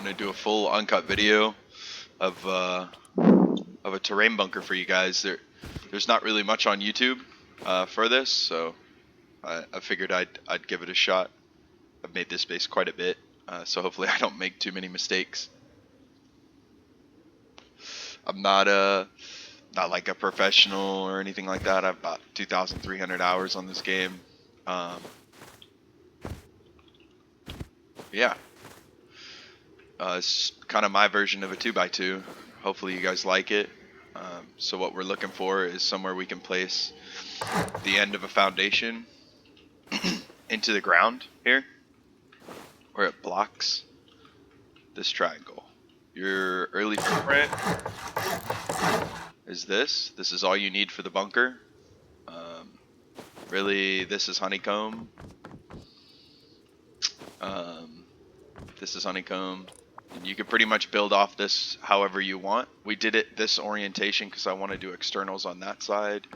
gonna do a full uncut video of a terrain bunker for you guys. There's not really much on YouTube for this, so I figured I'd give it a shot. I've made this base quite a bit, so hopefully I don't make too many mistakes. I'm not like a professional or anything like that. I've about 2,300 hours on this game. Yeah. It's kind of my version of a 2x2. Hopefully you guys like it. So what we're looking for is somewhere we can place the end of a foundation into the ground here, where it blocks this triangle. Your early footprint is this. This is all you need for the bunker. Really, this is honeycomb. This is honeycomb. And you can pretty much build off this however you want. We did it this orientation because I want to do externals on that side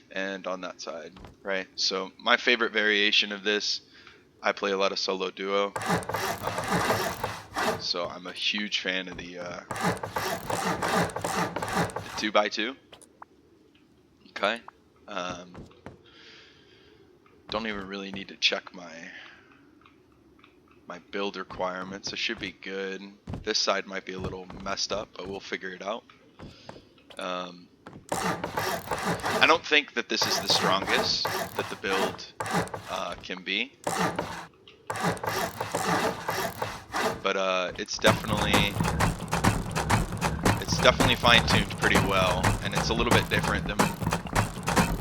and on that side, right? So my favorite variation of this, I play a lot of solo duo. So I'm a huge fan of the 2x2. Okay. Don't even really need to check my build requirements. It should be good. This side might be a little messed up, but we'll figure it out. I don't think that this is the strongest that the build can be, but it's definitely fine-tuned pretty well, and it's a little bit different than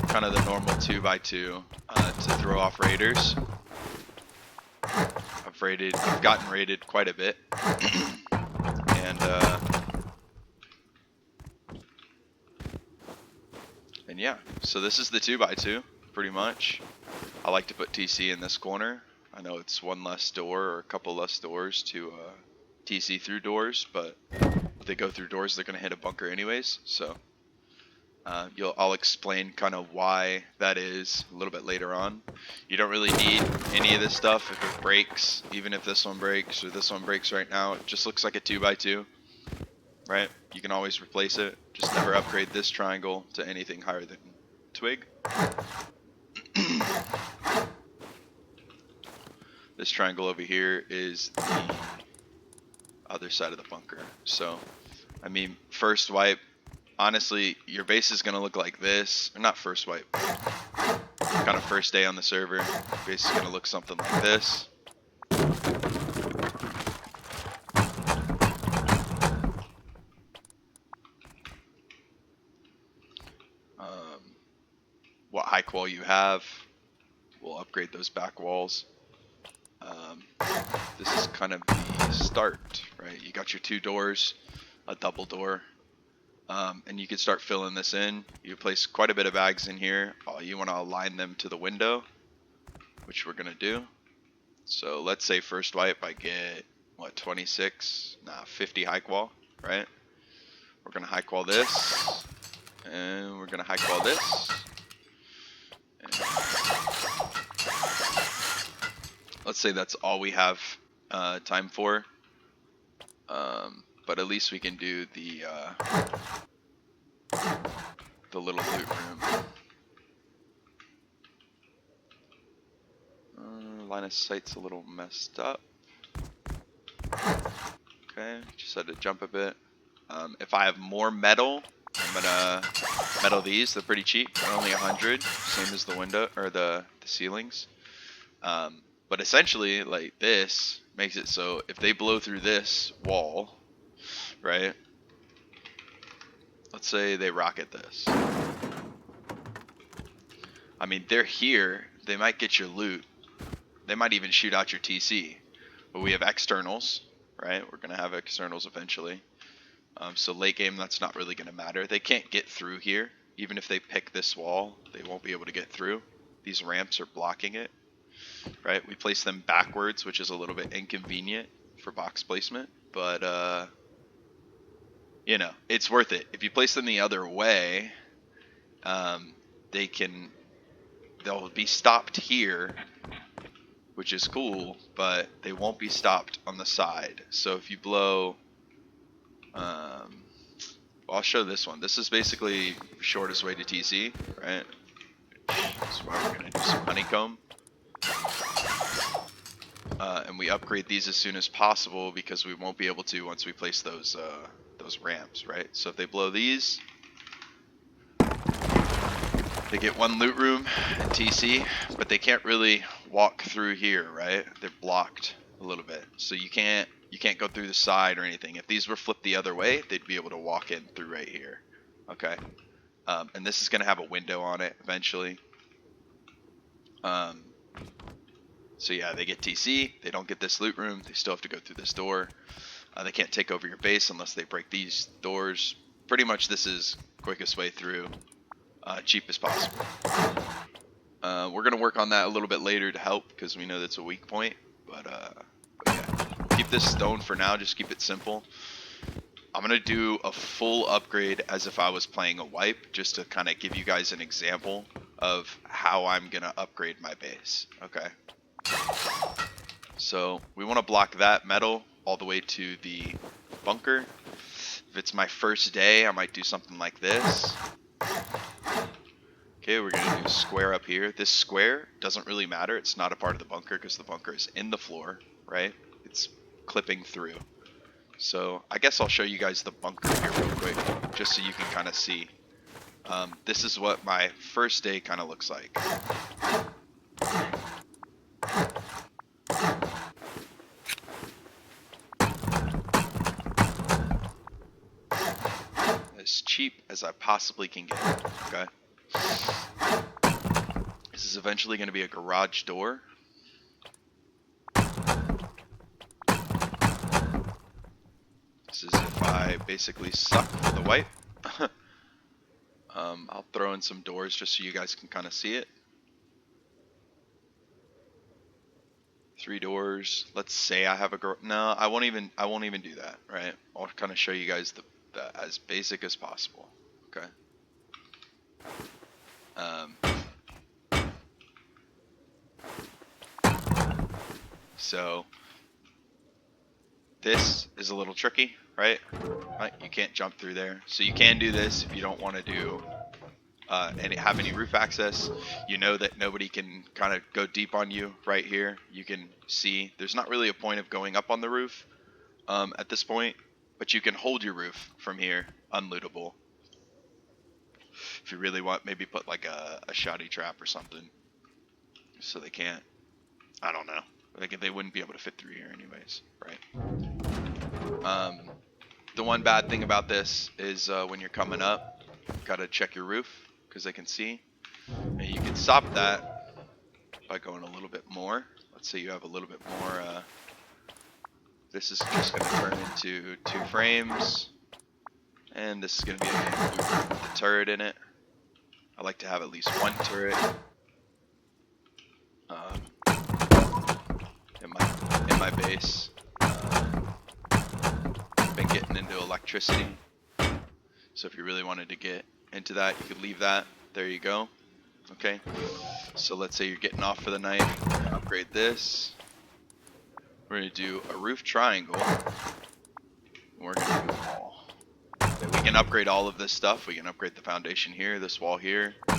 kind of the normal 2x2 to throw off raiders. I've gotten raided quite a bit, and yeah, so this is the 2x2 pretty much. I like to put TC in this corner. I know it's one less door or a couple less doors to TC through doors, but if they go through doors, they're gonna hit a bunker anyways. So I'll explain kind of why that is a little bit later on. You don't really need any of this stuff if it breaks, even if this one breaks or this one breaks right now. It just looks like a 2x2, right? You can always replace it. Just never upgrade this triangle to anything higher than twig. This triangle over here is the other side of the bunker. So, I mean, first wipe, honestly, your base is going to look like this. Or not first wipe, kind of first day on the server. Base is going to look something like this. What high qual you have, we'll upgrade those back walls. This is kind of the start, right? You got your two doors, a double door. And you can start filling this in. You place quite a bit of bags in here. You want to align them to the window, which we're going to do. So let's say first wipe I get, what, 26? Nah, 50 high qual, right? We're going to high qual this, and we're going to high qual this. And let's say that's all we have time for. But at least we can do the little loot room. Line of sight's a little messed up. Okay, just had to jump a bit. If I have more metal, I'm gonna metal these. They're pretty cheap. They're only 100, same as the window or the ceilings. But essentially, like, this makes it so if they blow through this wall, right? Let's say they rocket this. I mean, they're here. They might get your loot. They might even shoot out your TC. But we have externals, right? We're going to have externals eventually. So late game, that's not really going to matter. They can't get through here. Even if they pick this wall, they won't be able to get through. These ramps are blocking it, right? We place them backwards, which is a little bit inconvenient for box placement. But, you know, it's worth it. If you place them the other way, they'll be stopped here which is cool, but they won't be stopped on the side. So if you blow, well, I'll show this one. This is basically shortest way to TC, right? That's why we're gonna do some honeycomb. And we upgrade these as soon as possible because we won't be able to once we place those ramps, right? So if they blow these, they get one loot room and TC, but they can't really walk through here, right? They're blocked a little bit, so you can't go through the side or anything. If these were flipped the other way, they'd be able to walk in through right here. Okay, and this is gonna have a window on it eventually. So yeah, they get TC. They don't get this loot room. They still have to go through this door. They can't take over your base unless they break these doors. Pretty much this is quickest way through, cheapest possible. We're going to work on that a little bit later to help because we know that's a weak point. But yeah, keep this stone for now. Just keep it simple. I'm going to do a full upgrade as if I was playing a wipe just to kind of give you guys an example of how I'm going to upgrade my base. Okay. So we want to block that metal all the way to the bunker. If it's my first day, I might do something like this. Okay, we're going to do a square up here. This square doesn't really matter. It's not a part of the bunker because the bunker is in the floor, right? It's clipping through. So I guess I'll show you guys the bunker here real quick just so you can kind of see. This is what my first day kind of looks like. As cheap as I possibly can get, okay? This is eventually going to be a garage door. This is if I basically suck for the wipe. I'll throw in some doors just so you guys can kind of see it. 3 doors. Let's say I have a no, I won't even do that, right? I'll kind of show you guys the as basic as possible. Okay. So this is a little tricky, right? You can't jump through there. So you can do this if you don't want to do and have any roof access. You know that nobody can kind of go deep on you right here. You can see there's not really a point of going up on the roof at this point, but you can hold your roof from here unlootable. If you really want, maybe put like a shoddy trap or something so they can't, I don't know, like they wouldn't be able to fit through here anyways, right? The one bad thing about this is when you're coming up, you gotta check your roof because they can see, and you can stop that by going a little bit more. Let's say you have a little bit more, this is just going to turn into 2 frames, and this is going to be a with the turret in it. I like to have at least 1 turret in my base. Been getting into electricity, so if you really wanted to get into that, you could leave that. There you go. Okay, so let's say you're getting off for the night. We're gonna upgrade this. We're going to do a roof triangle. We're going to do a wall. Okay, we can upgrade all of this stuff. We can upgrade the foundation here, this wall here. We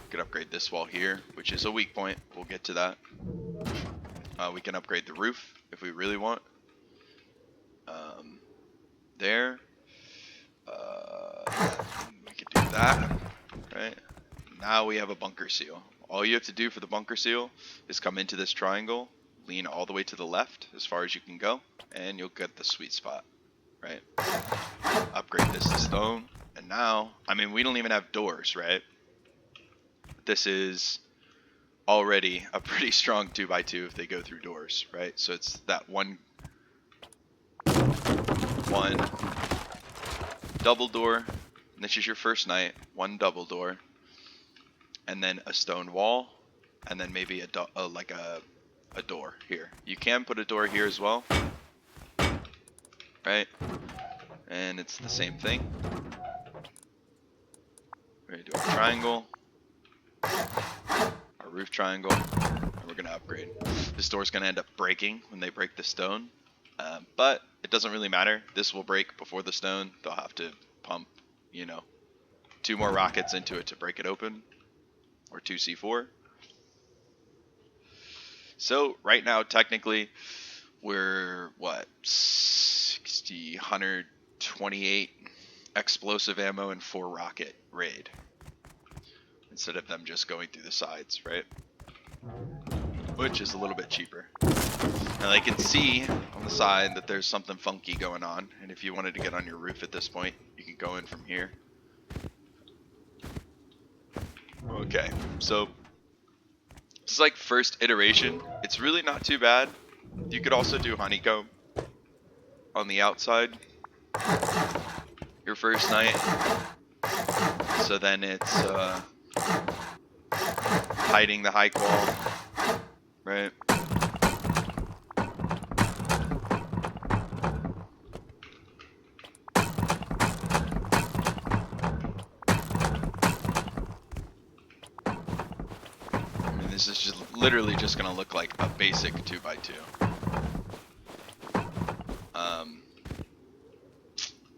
can upgrade this wall here, which is a weak point. We'll get to that. We can upgrade the roof if we really want. There. We can do that. Right. Now we have a bunker seal. All you have to do for the bunker seal is come into this triangle, lean all the way to the left as far as you can go, and you'll get the sweet spot, right? Upgrade this to stone, and now, I mean, we don't even have doors, right? This is already a pretty strong 2x2 if they go through doors, right? So it's that one double door, and this is your first night, 1 double door, and then a stone wall, and then maybe a door here. You can put a door here as well, right? And it's the same thing. We're gonna do a triangle, a roof triangle, and we're going to upgrade. This door's going to end up breaking when they break the stone, but it doesn't really matter. This will break before the stone. They'll have to pump, you know, 2 more rockets into it to break it open, or 2 C4. So right now, technically, we're, what, 60, 128 explosive ammo and 4 rocket raid, instead of them just going through the sides, right? Which is a little bit cheaper. Now they can see on the side that there's something funky going on, and if you wanted to get on your roof at this point, you can go in from here. Okay, so this is like first iteration. It's really not too bad. You could also do honeycomb on the outside your first night, so then it's hiding the high qual, right? I mean, this is just literally just gonna look like a basic 2x2.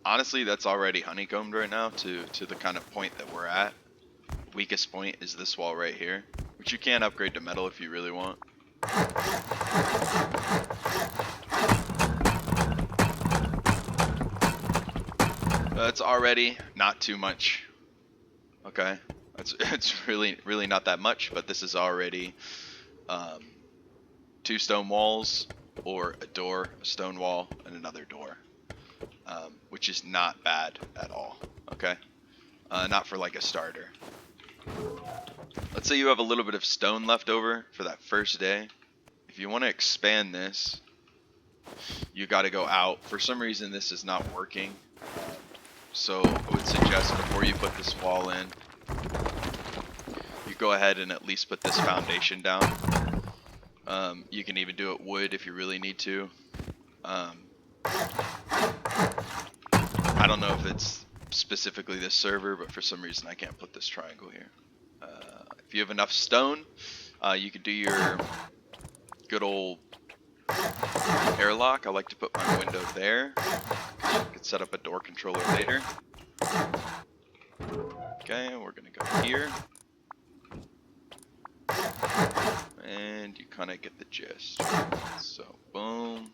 Honestly, that's already honeycombed right now to the kind of point that we're at. Weakest point is this wall right here, which you can upgrade to metal if you really want. It's already not too much. Okay, it's really not that much, but this is already 2 stone walls, or a door, a stone wall, and another door, which is not bad at all. Okay, not for like a starter. Let's say you have a little bit of stone left over for that first day. If you want to expand this, you got to go out. For some reason, this is not working. So I would suggest before you put this wall in, you go ahead and at least put this foundation down. You can even do it wood if you really need to. I don't know if it's specifically this server, but for some reason I can't put this triangle here. If you have enough stone, you could do your good old airlock. I like to put my window there. You could set up a door controller later. Okay, we're gonna go here. And you kind of get the gist. So, boom.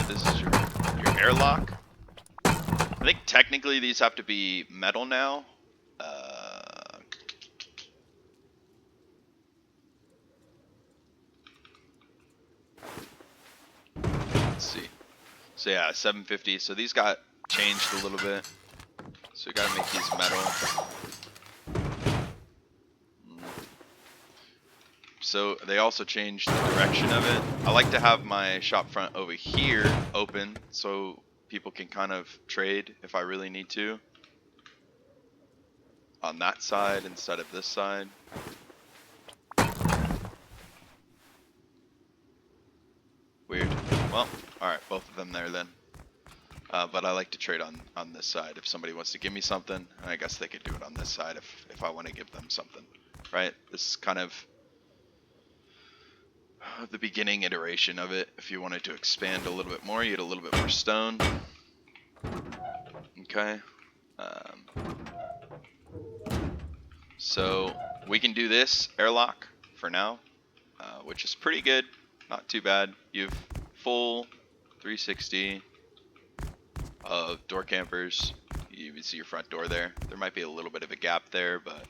This is your airlock. I think technically these have to be metal now. Let's see. So yeah, 750. So these got changed a little bit. So we gotta make these metal. So they also changed the direction of it. I like to have my shop front over here open so people can kind of trade if I really need to on that side instead of this side. Weird. Well, alright, both of them there then. But I like to trade on this side. If somebody wants to give me something, I guess they could do it on this side if I want to give them something. Right? This is kind of the beginning iteration of it. If you wanted to expand a little bit more, you get a little bit more stone. Okay. So we can do this airlock for now, which is pretty good. Not too bad. You have full 360 of door campers. You even see your front door there. There might be a little bit of a gap there, but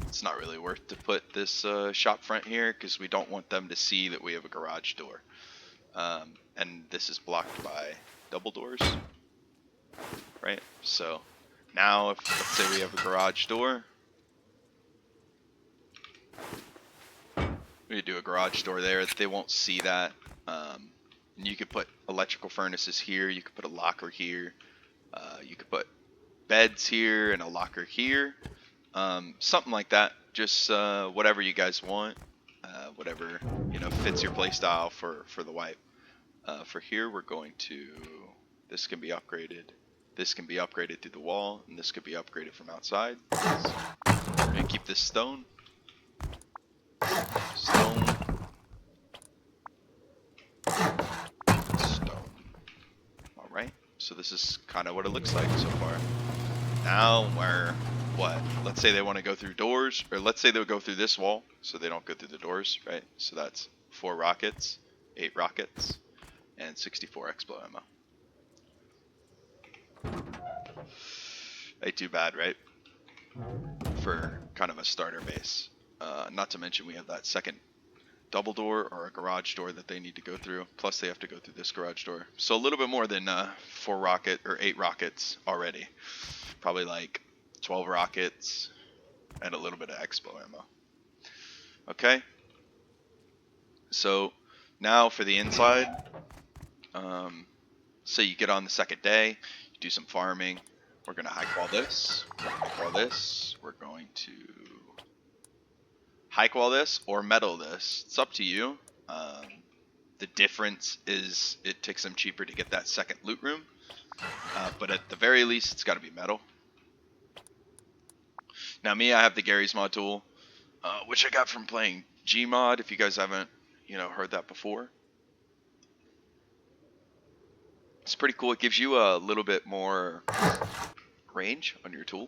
it's not really worth to put this shop front here because we don't want them to see that we have a garage door. And this is blocked by double doors, right? So now if let's say we have a garage door, We do a garage door there. They won't see that. And you could put electrical furnaces here. You could put a locker here. You could put beds here and a locker here. Something like that. Just whatever you guys want. Whatever fits your play style for the wipe. For here, we're going to. This can be upgraded. This can be upgraded through the wall, and this could be upgraded from outside. I'm gonna keep this stone. Stone. Stone. Alright, so this is kind of what it looks like so far. Now we're, what? Let's say they want to go through doors, or let's say they'll go through this wall, so they don't go through the doors, right? So that's 4 rockets, 8 rockets, and 64 Explo ammo. Ain't too bad, right? For kind of a starter base. Not to mention we have that second double door or a garage door that they need to go through. Plus they have to go through this garage door. So a little bit more than 4 rocket or 8 rockets already. Probably like 12 rockets and a little bit of Explo ammo. Okay. So now for the inside. So you get on the second day, you do some farming. We're going to high qual this. High qual this. We're going to high qual this or metal this. It's up to you. The difference is it takes them cheaper to get that second loot room. But at the very least, it's got to be metal. Now me, I have the Gary's Mod tool, which I got from playing Gmod, if you guys haven't, heard that before. It's pretty cool. It gives you a little bit more range on your tool.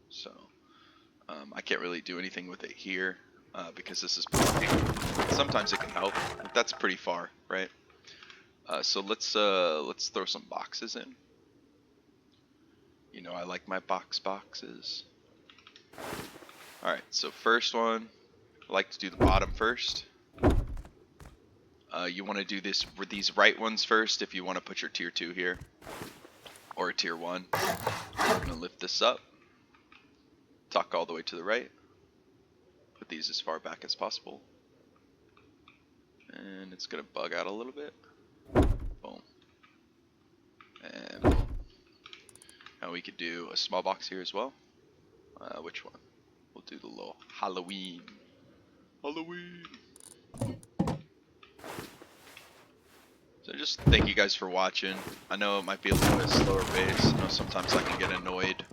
So I can't really do anything with it here because this is blocking. Sometimes it can help, but that's pretty far, right? So let's throw some boxes in. I like my boxes. Alright, so first one, I like to do the bottom first. You want to do these right ones first if you want to put your tier 2 here. Or a tier 1. I'm going to lift this up. Tuck all the way to the right. Put these as far back as possible. And it's going to bug out a little bit. Boom. And boom. Now we could do a small box here as well. Which one? We'll do the little Halloween. Halloween! So just thank you guys for watching. I know it might be a little bit slower pace. I know sometimes I can get annoyed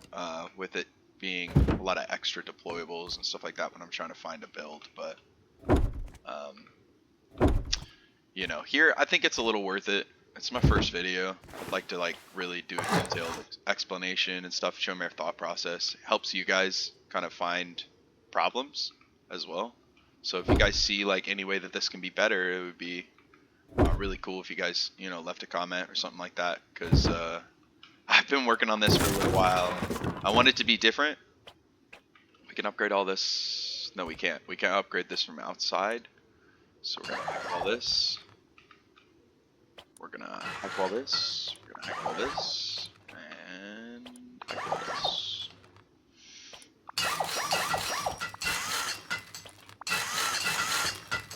with it being a lot of extra deployables and stuff like that when I'm trying to find a build. But, here I think it's a little worth it. It's my first video. I'd like to really do a detailed explanation and stuff, show my thought process. It helps you guys kind of find problems as well. So if you guys see any way that this can be better, it would be really cool if you guys left a comment or something like that, because I've been working on this for a little while. I want it to be different. We can upgrade all this. No, we can't. We can't upgrade this from outside. So we're gonna hack all this. We're gonna hack all this. We're gonna hack all this. And hack all this.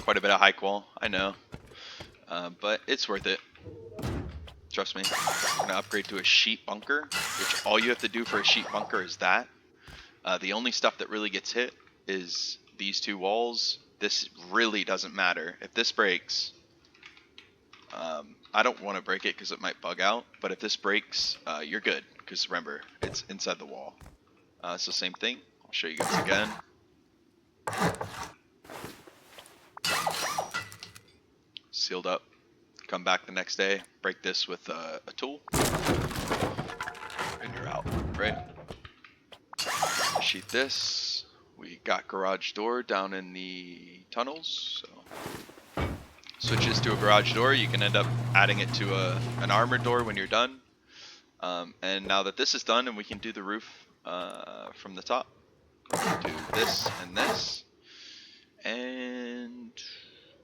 Quite a bit of high qual, I know. But it's worth it. Trust me. I'm going to upgrade to a sheet bunker, which all you have to do for a sheet bunker is that. The only stuff that really gets hit is these 2 walls. This really doesn't matter. If this breaks, I don't want to break it because it might bug out. But if this breaks, you're good. Because remember, it's inside the wall. So same thing. I'll show you guys again. Sealed up. Come back the next day, break this with a tool, and you're out, right? Sheet this. We got garage door down in the tunnels, so switch this to a garage door. You can end up adding it to an armored door when you're done. And now that this is done and we can do the roof from the top, we're going to do this and this. And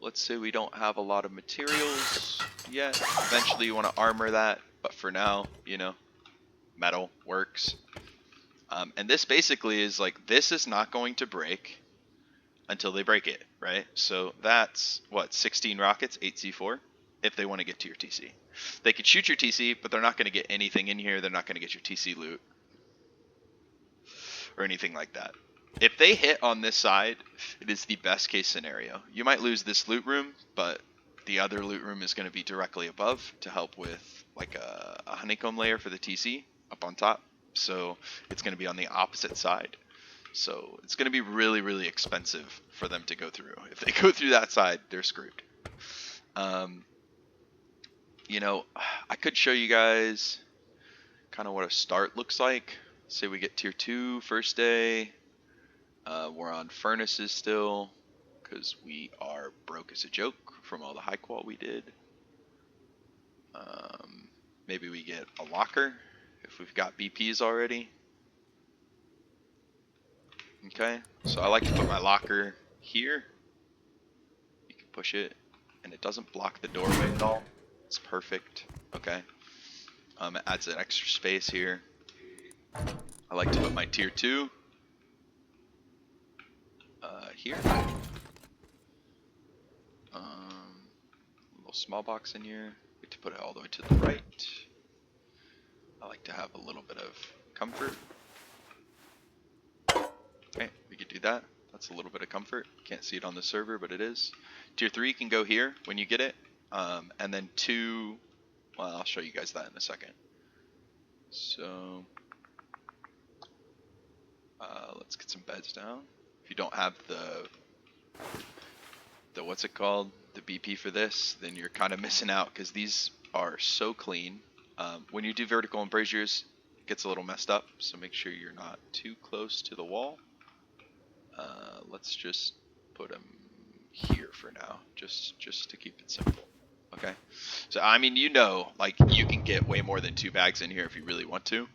let's say we don't have a lot of materials yet. Eventually you want to armor that, but for now, metal works. And this basically is this is not going to break. until they break it, right? So that's what, 16 rockets, 8C4, if they want to get to your TC. They could shoot your TC, but they're not going to get anything in here. They're not going to get your TC loot or anything like that. If they hit on this side, it is the best case scenario. You might lose this loot room, but the other loot room is going to be directly above to help with like a honeycomb layer for the TC up on top. So it's going to be on the opposite side. So it's going to be really, really expensive for them to go through. If they go through that side, they're screwed. You know, I could show you guys kind of what a start looks like. Say we get tier 2 first day. We're on furnaces still because we are broke as a joke from all the high qual we did. Maybe we get a locker if we've got BPs already. Okay, so I like to put my locker here. You can push it and it doesn't block the doorway at all. It's perfect. Okay, it adds an extra space here. I like to put my tier 2 here. Little small box in here. We get to put it all the way to the right. I like to have a little bit of comfort. Okay, we could do that. That's a little bit of comfort. Can't see it on the server, but it is. Tier 3 can go here when you get it. And then 2, well, I'll show you guys that in a second. So, let's get some beds down. If you don't have the what's it called, the BP for this, then you're kind of missing out because these are so clean. When you do vertical embrasures, it gets a little messed up, so make sure you're not too close to the wall. Let's just put them here for now, just to keep it simple. Okay, so I mean, you know, like you can get way more than 2 bags in here if you really want to.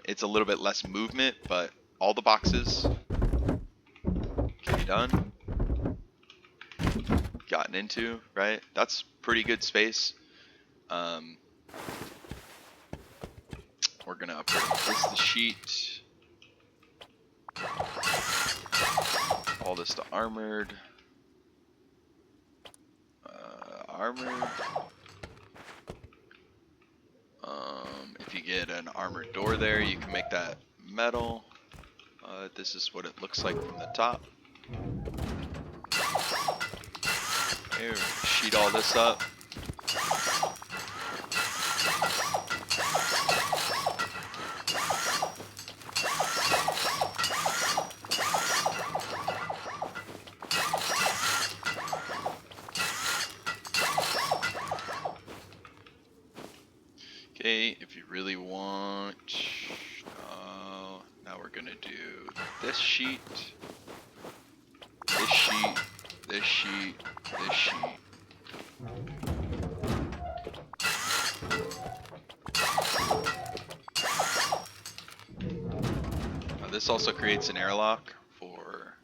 It's a little bit less movement, but all the boxes can be done. Gotten into, right? That's pretty good space. We're gonna upgrade this to sheet. All this to armored. Armored. If you get an armored door there, you can make that metal. This is what it looks like from the top. Here, sheet all this up. Okay, if you really want, now we're gonna do this sheet, this sheet, this sheet, this sheet. This also creates an airlock for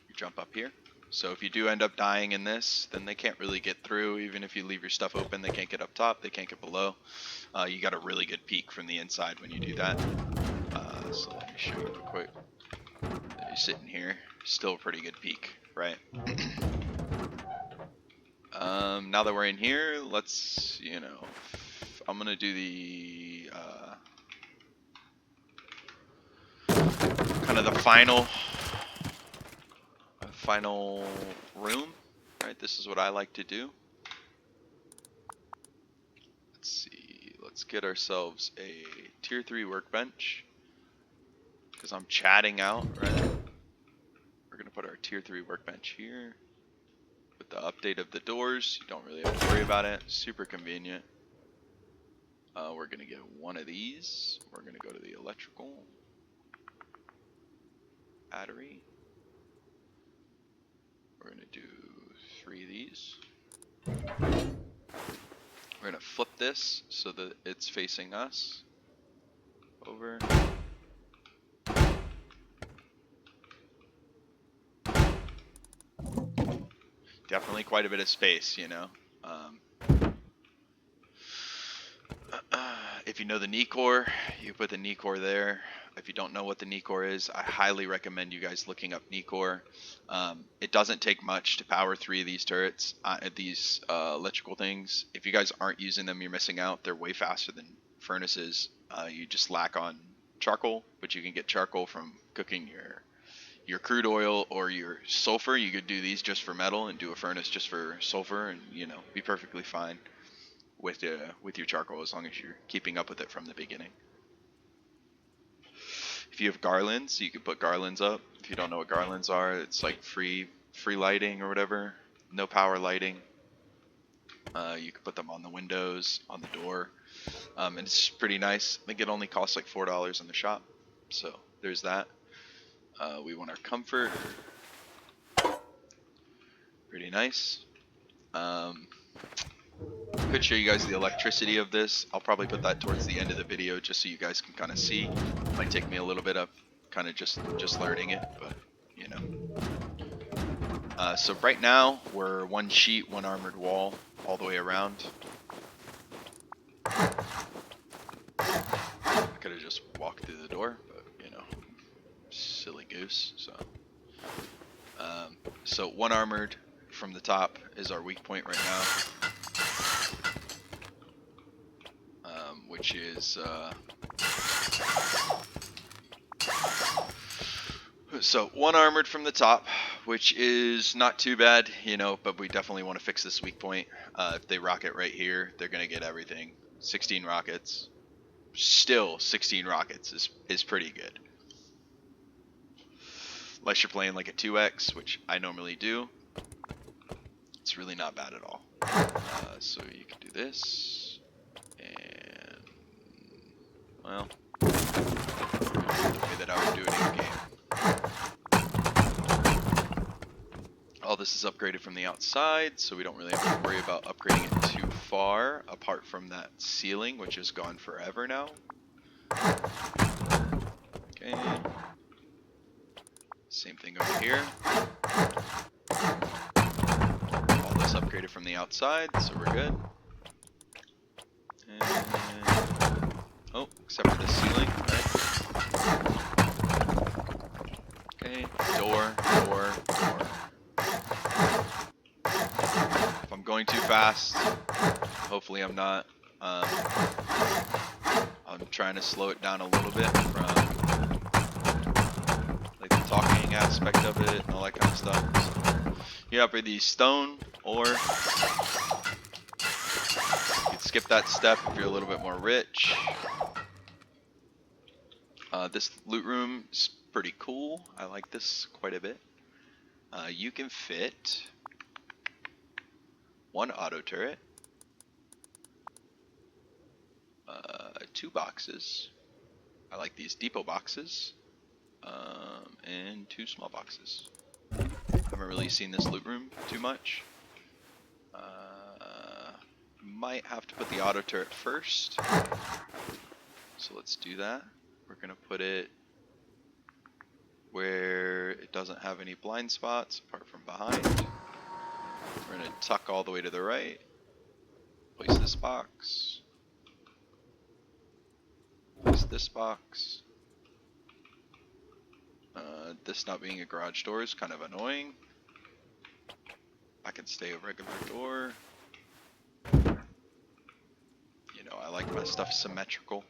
you jump up here. So if you do end up dying in this, then they can't really get through. Even if you leave your stuff open, they can't get up top, they can't get below. You got a really good peek from the inside when you do that. So let me show you real quick. You're sitting here, still a pretty good peek, right? Now that we're in here, let's, you know, I'm gonna do the kind of the final room, right? This is what I like to do. Let's see, let's get ourselves a tier 3 workbench because I'm chatting out, right? We're gonna put our tier 3 workbench here. With the update of the doors, you don't really have to worry about it. Super convenient. We're gonna get one of these. We're gonna go to the electrical battery. We're gonna do 3 of these. We're gonna flip this so that it's facing us. Over. Definitely quite a bit of space, you know. If you know the knee core, you put the knee core there. If you don't know what the knee core is, I highly recommend you guys looking up knee core. It doesn't take much to power 3 of these turrets, these electrical things. If you guys aren't using them, you're missing out. They're way faster than furnaces. You just lack on charcoal, but you can get charcoal from cooking your crude oil or your sulfur. You could do these just for metal and do a furnace just for sulfur, and be perfectly fine with your charcoal as long as you're keeping up with it from the beginning. If you have garlands, you can put garlands up. If you don't know what garlands are, it's like free lighting or whatever. No power lighting. You can put them on the windows, on the door, and it's pretty nice. I think it only costs like $4 in the shop. So there's that. We want our comfort. Pretty nice. Could show you guys the electricity of this. I'll probably put that towards the end of the video just so you guys can kind of see. Might take me a little bit of kind of just learning it, but so right now we're 1 sheet, 1 armored wall all the way around. I could have just walked through the door, but silly goose. So 1 armored from the top is our weak point right now. Which is so 1 armored from the top, which is not too bad, but we definitely want to fix this weak point. If they rocket right here, they're gonna get everything. 16 rockets. Still 16 rockets is pretty good. Unless you're playing like a 2x, which I normally do. It's really not bad at all. So you can do this. And, well, the way that I would do it in game. All this is upgraded from the outside, so we don't really have to worry about upgrading it too far, apart from that ceiling, which is gone forever now. Okay. Same thing over here. All this upgraded from the outside, so we're good. And, oh, except for the ceiling, right? Okay, door. If I'm going too fast, hopefully I'm not. I'm trying to slow it down a little bit from like the talking aspect of it and all that kind of stuff. So, you upgrade these stone, or you can skip that step if you're a little bit more rich. This loot room is pretty cool. I like this quite a bit. You can fit 1 auto turret, 2 boxes. I like these depot boxes, and 2 small boxes. Haven't really seen this loot room too much. Might have to put the auto turret first. So let's do that. We're gonna put it where it doesn't have any blind spots apart from behind. We're gonna tuck all the way to the right. Place this box. Place this box. This not being a garage door is kind of annoying. I can stay a regular door. I like my stuff symmetrical.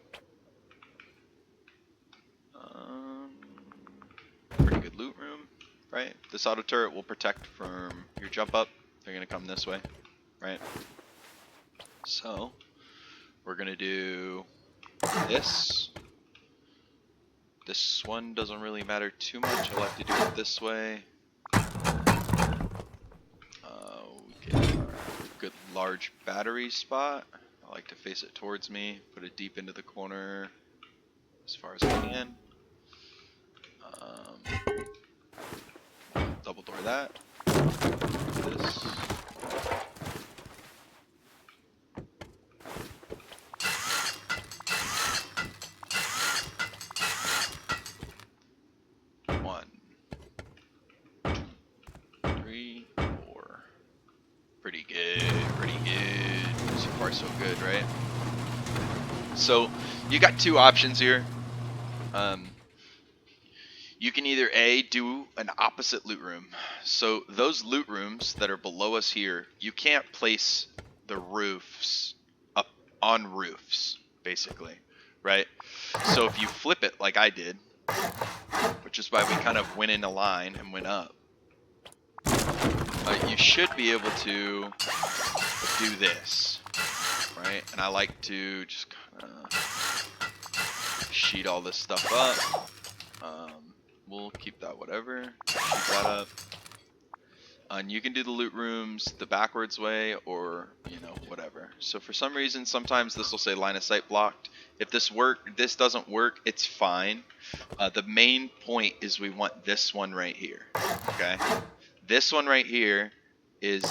Pretty good loot room, right? This auto turret will protect from your jump up. They're gonna come this way, right? So we're gonna do this. This one doesn't really matter too much. I like to do it this way. We get our good large battery spot. I like to face it towards me, put it deep into the corner as far as I can. Double door that. This. One, 3, 4. Pretty good, pretty good. So far so good, right? So you got 2 options here. you can either A, do an opposite loot room. So those loot rooms that are below us here, you can't place the roofs up on roofs, basically, right? So if you flip it like I did, which is why we kind of went in a line and went up, you should be able to do this, right? And I like to just kind of sheet all this stuff up. We'll keep that whatever, sheet that up. And you can do the loot rooms the backwards way, or, you know, whatever. So for some reason, sometimes this will say line of sight blocked. If this doesn't work, it's fine. The main point is we want this one right here, okay? This one right here is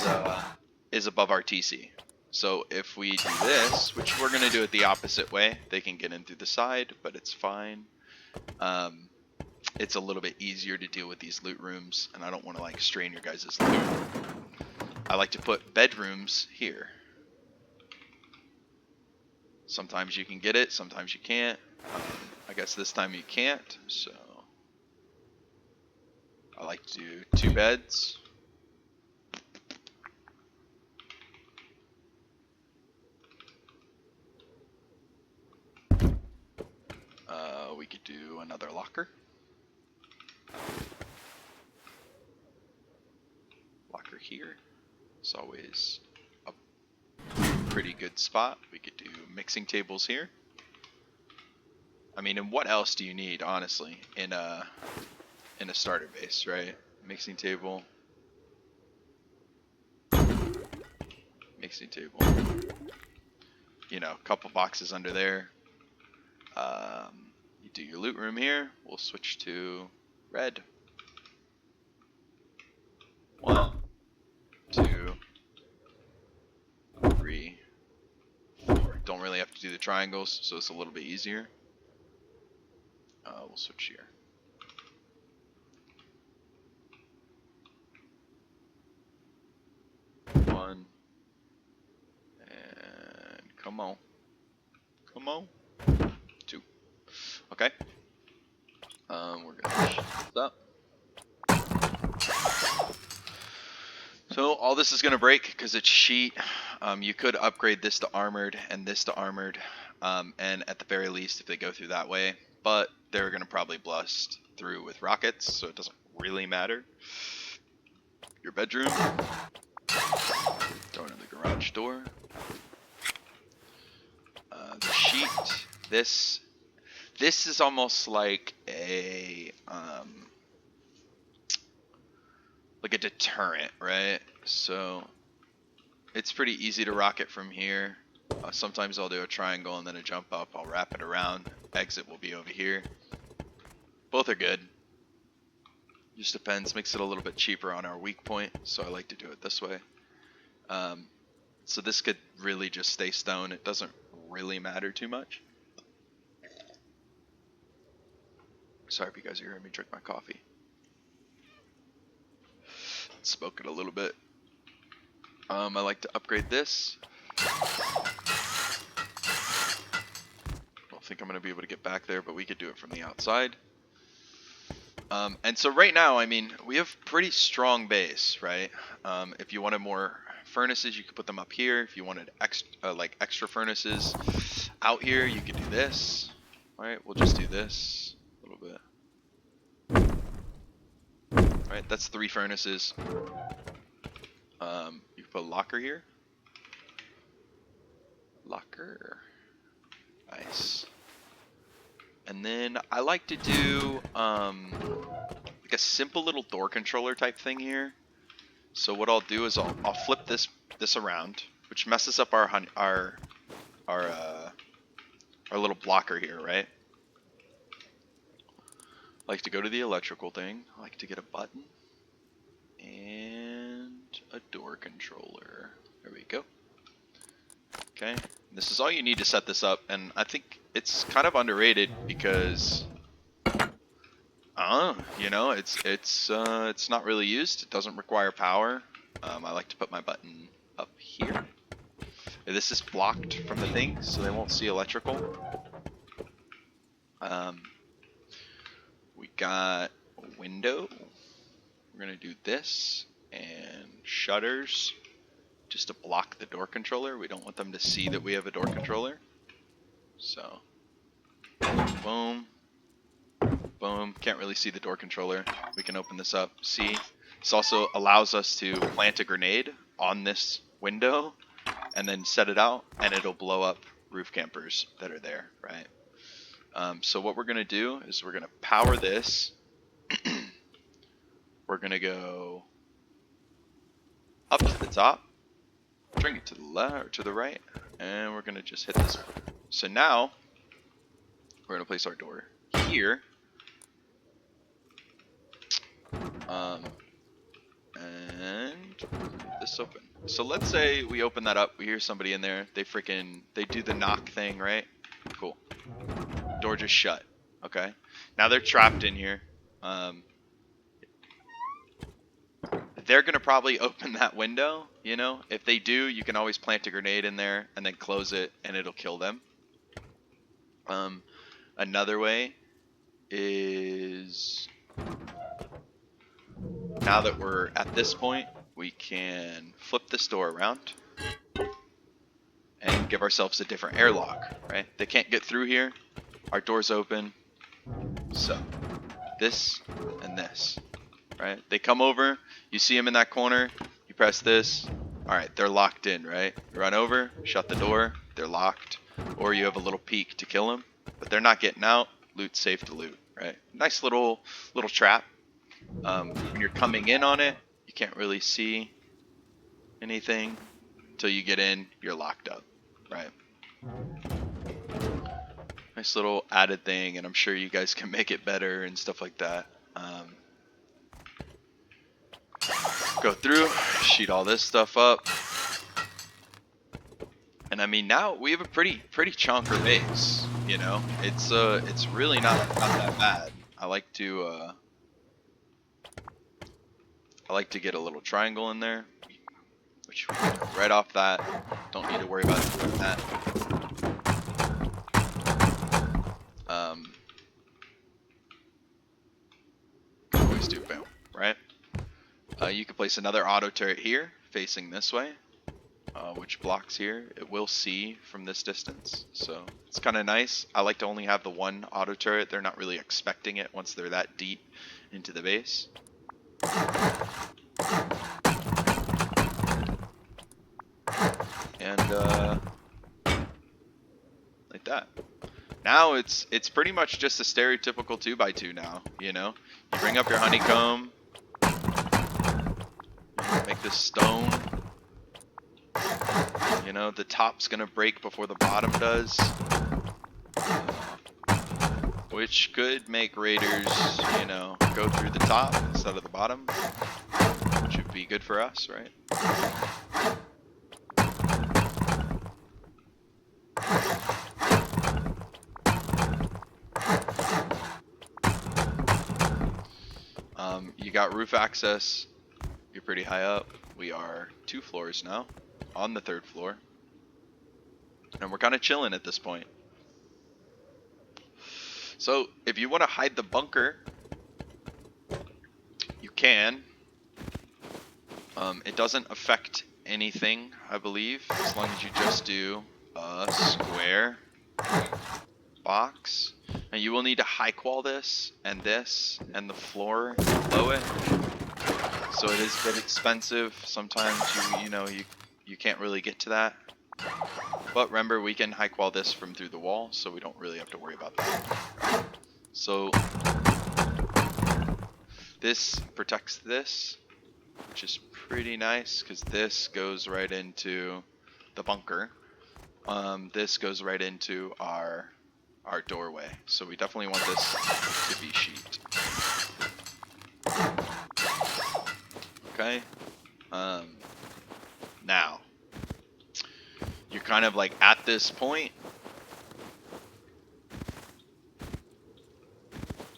above our TC. So if we do this, which we're gonna do it the opposite way, they can get in through the side, but it's fine. It's a little bit easier to deal with these loot rooms, and I don't want to like strain your guys' loot. I like to put bedrooms here. Sometimes you can get it, sometimes you can't. I guess this time you can't, so I like to do 2 beds. We could do another locker. Locker here. It's always a pretty good spot. We could do mixing tables here. I mean, and what else do you need, honestly, in a starter base, right? Mixing table. Mixing table. You know, a couple boxes under there. You do your loot room here. We'll switch to red. 1, 2, 3, 4. Don't really have to do the triangles, so it's a little bit easier. We'll switch here. One. And come on. Come on. 2. Okay. We're gonna shift this up. So all this is gonna break because it's sheet. You could upgrade this to armored and this to armored, and at the very least, if they go through that way, but they're gonna probably blast through with rockets, so it doesn't really matter. Your bedroom. Going in the garage door. The sheet. This is almost like a deterrent, right? So it's pretty easy to rocket from here. Sometimes I'll do a triangle and then a jump up. I'll wrap it around. Exit will be over here. Both are good. Just depends. Makes it a little bit cheaper on our weak point, so I like to do it this way. So this could really just stay stone. It doesn't really matter too much. Sorry if you guys are hearing me drink my coffee. Smoke it a little bit. I like to upgrade this. I don't think I'm going to be able to get back there, but we could do it from the outside. And so right now, I mean, we have pretty strong base, right? If you wanted more furnaces, you could put them up here. If you wanted extra furnaces out here, you could do this. All right, we'll just do this a little bit. All right, that's 3 furnaces. You can put a locker here. Locker. Nice. And then I like to do like a simple little door controller type thing here. So what I'll do is I'll flip this around, which messes up our little blocker here, right? I like to go to the electrical thing. I like to get a button and a door controller. There we go. Okay, this is all you need to set this up, and I think it's kind of underrated because, you know, it's not really used. It doesn't require power. I like to put my button up here. This is blocked from the thing, so they won't see electrical. We got window. We're gonna do this and shutters just to block the door controller. We don't want them to see that we have a door controller. So, boom, boom. Can't really see the door controller. We can open this up. See, this also allows us to plant a grenade on this window and then set it out, and it'll blow up roof campers that are there, right? So what we're gonna do is we're gonna power this. We're gonna go up to the top, bring it to the left or to the right, and we're gonna just hit this. So now we're gonna place our door here, and leave this open. So let's say we open that up, we hear somebody in there, they do the knock thing, right? Cool. Door just shut. Okay. Now they're trapped in here. They're gonna probably open that window, you know? If they do, you can always plant a grenade in there and then close it and it'll kill them. Another way is, now that we're at this point, we can flip this door around and give ourselves a different airlock, right? They can't get through here. Our door's open. So, this and this, right? They come over, you see them in that corner, you press this, alright, they're locked in, right? You run over, shut the door, they're locked. Or you have a little peek to kill them, but they're not getting out, loot's safe to loot, right? Nice little trap. When you're coming in on it, you can't really see anything. Until you get in, you're locked up, right? Nice little added thing, and I'm sure you guys can make it better and stuff like that. Go through, sheet all this stuff up, and I mean now we have a pretty chunker base. You know, it's really not that bad. I like to get a little triangle in there, which we can do right off that. Don't need to worry about doing that. Always do boom, right? You can place another auto turret here, facing this way, which blocks here. It will see from this distance, so it's kind of nice. I like to only have the one auto turret. They're not really expecting it once they're that deep into the base. And like that. Now it's pretty much just a stereotypical 2x2 now, you know? You bring up your honeycomb, make this stone. You know, the top's gonna break before the bottom does. Which could make raiders, you know, go through the top instead of the bottom. Which would be good for us, right? You got roof access. You're pretty high up. We are 2 floors now, on the 3rd floor, and we're kind of chilling at this point. So if you want to hide the bunker, you can. It doesn't affect anything, I believe, as long as you just do a square box. And you will need to high qual this and the floor below it. So it is a bit expensive. Sometimes you can't really get to that. But remember, we can high qual this from through the wall, so we don't really have to worry about that. So this protects this, which is pretty nice because this goes right into the bunker. This goes right into our doorway, so we definitely want this to be sheet. Okay. Now you're kind of like at this point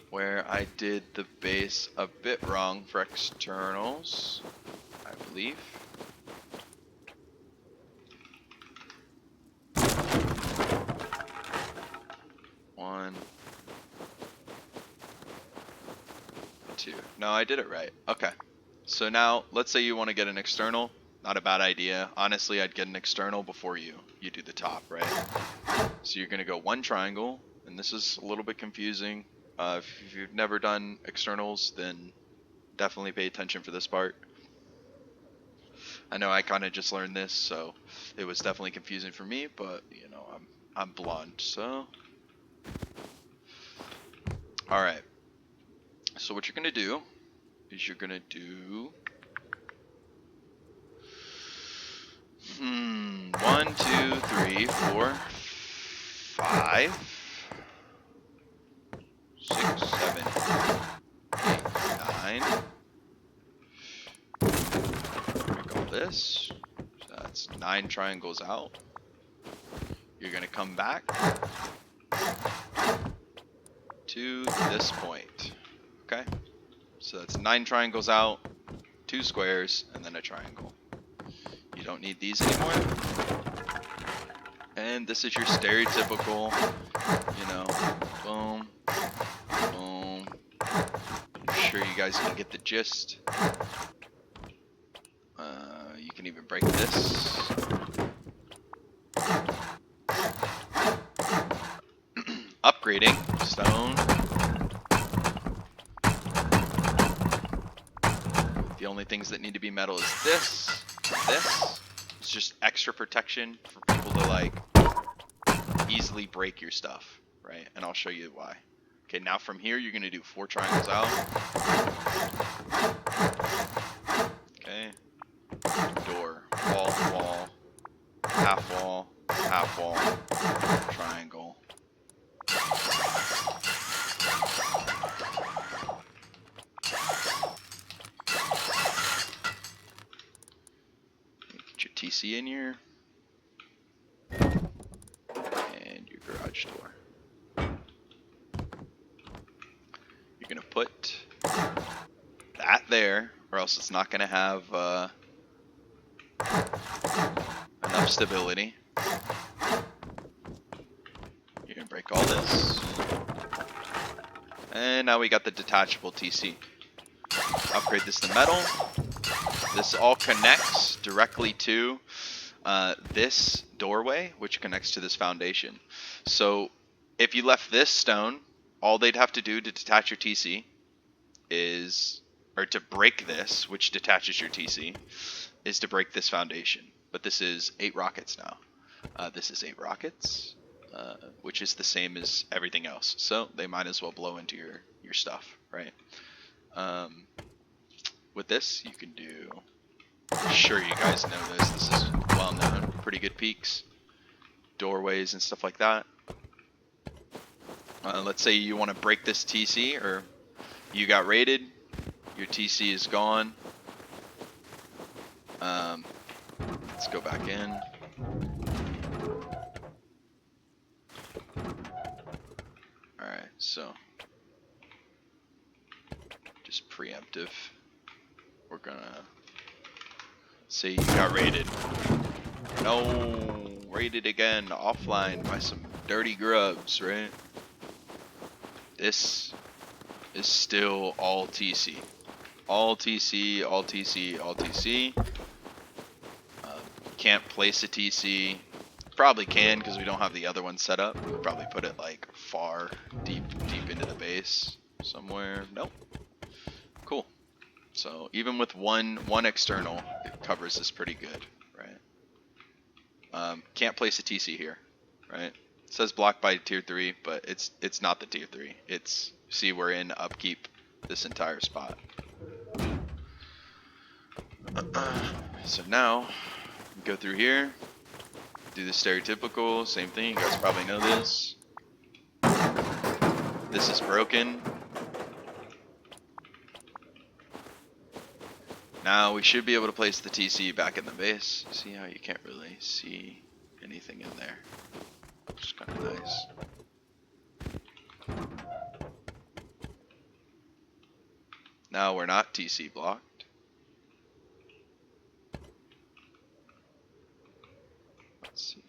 where I did the base a bit wrong for externals, I believe. 2. No, I did it right. Okay. So now, let's say you want to get an external. Not a bad idea. Honestly, I'd get an external before you do the top, right? So you're going to go 1 triangle, and this is a little bit confusing. If you've never done externals, then definitely pay attention for this part. I know I kind of just learned this, so it was definitely confusing for me, but you know, I'm blonde, so. All right. So what you're going to do is you're going to do 1, 2, 3, 4, 5, 6, 7, 8, 9. Break all this. So that's 9 triangles out. You're going to come back to this point. Okay? So that's 9 triangles out, 2 squares, and then a triangle. You don't need these anymore. And this is your stereotypical, you know, boom, boom. I'm sure you guys can get the gist. You can even break this. Upgrading, stone. The only things that need to be metal is this, this. It's just extra protection for people to like easily break your stuff, right? And I'll show you why. Okay, now from here you're gonna do 4 triangles out. Okay. Door, wall, wall, half wall, triangle. Get your TC in here. And your garage door. You're gonna put that there, or else it's not gonna have enough stability. You're gonna break all this. And now we got the detachable TC. Upgrade this to metal. This all connects directly to this doorway, which connects to this foundation. So if you left this stone, all they'd have to do to detach your TC is, or to break this, which detaches your TC, is to break this foundation. But this is 8 rockets now. This is 8 rockets, which is the same as everything else. So they might as well blow into your stuff, right? With this, you can do, I'm sure you guys know this, this is well known, pretty good peaks, doorways and stuff like that. Let's say you want to break this TC, or you got raided, your TC is gone. Let's go back in. Alright, so just preemptive. We're gonna say you got raided. No, raided again, offline by some dirty grubs, right? This is still all TC. All TC, all TC, all TC. Can't place a TC. Probably can, because we don't have the other one set up. We'll probably put it like far deep into the base somewhere. Nope. Cool. So even with one external, it covers this pretty good, right? Can't place a TC here, right? It says blocked by tier 3, but it's not the tier 3. It's, see, we're in upkeep this entire spot. So now go through here, do the stereotypical, same thing, you guys probably know this. This is broken. Now we should be able to place the TC back in the base. See how you can't really see anything in there, which is kind of nice. Now we're not TC blocked. Let's see.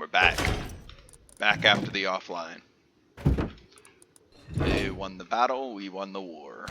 we're back. Back after the offline. They won the battle, we won the war.